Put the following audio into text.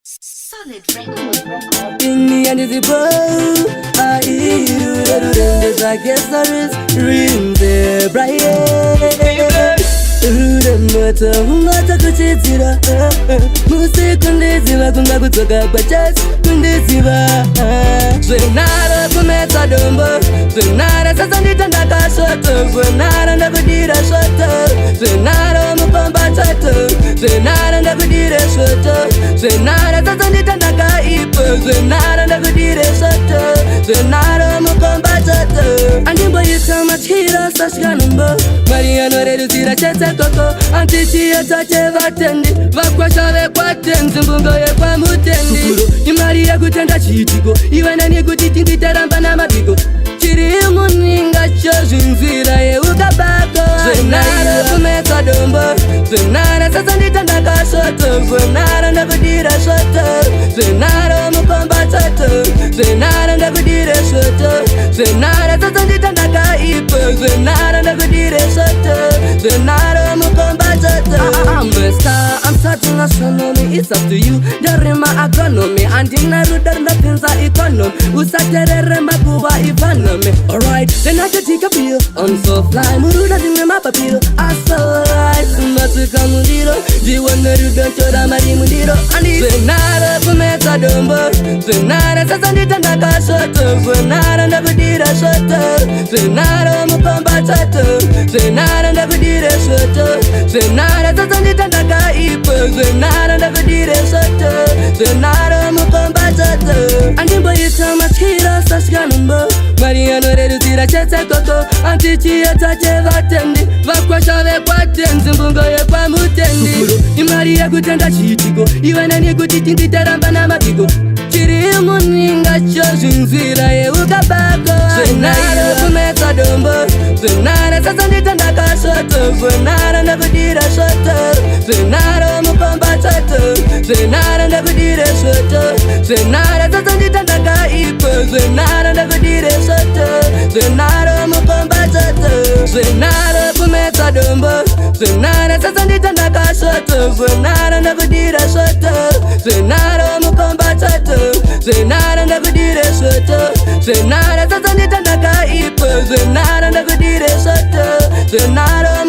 Solid record. In me and the bow, I do the I guess there is ring there, bright. Mata kuchizira Musika ndiziva kunga kutoka kwa chasi kundiziva Zvenara kumeta dombo Zvenara sasa nditanda kashoto Zvenara ndakudira shoto Zvenara mukomba chato Zvenara ndakudire shoto Zvenara sasa nditanda kaipo Zvenara ndakudire shoto Zvenara mukomba chato Andimbo yita machira sashkanombo Mariano reduzira chete koko Antichia tache vatendi Vakwasha vekwatenzi mbungo yekwa mutendi Kukuro imari ya kutenda chitiko Iwanani kutitingitaramba na mabiko Chiri muninga chozvinzira yeukabako Zvenara kumeka dombo Zvenara sasa nditanda kashoto Zvenara ndakudira shoto Zvenara mukomba chato Zvenara ndakudire shoto Zvenara sasa nditanda kaipo Zvenara ndakudire shoto Zvenara mukomba chato I'm a star, I'm starting astronomy It's up to you, jarima agronomy Andina rudar ndapinza economy Usaterere makuwa economy Alright, then I can take a pill I'm so fly, muruda dime mapapiro I so right, matuka mundiro Jiwana ruda chora mari mundiro Andi Zvenara kumeta dombo Zvenara sasa nditanda kashoto Zvenara ndakudira shoto Zvenara mukomba chato Zvenara ndakudire shoto Zvenara sasa nditanda kaipo Zvenara ndakudire shoto Zvenara mukomba chato Andimbo yita machira sashkanombo Mariano reduzira chete koko Antichia tache vatendi Vakwasha vekwatenzi mbungo yekwa mutendi Kukuro imari ya kutenda chitiko Iwanani kutitingitaramba na mabiko Chiri muninga chozvinzira yeukabako Zvenara kumeka dombo Zvenara sasa nditanda kashoto Zvenara ndakudira shoto Zvenara mukomba chato Zvenara ndakudire shoto Zvenara sasa nditanda kaipo Zvenara ndakudire shoto Zvenara mukomba chato Zvenara kumeka dombo Zvenara sasa nditanda kashoto Zvenara ndakudira shoto Zvenara mukomba chato Zvenara ndakudire shoto Zvenara sasa nditanda kaipo Zvenara ndakudire shoto Zvenara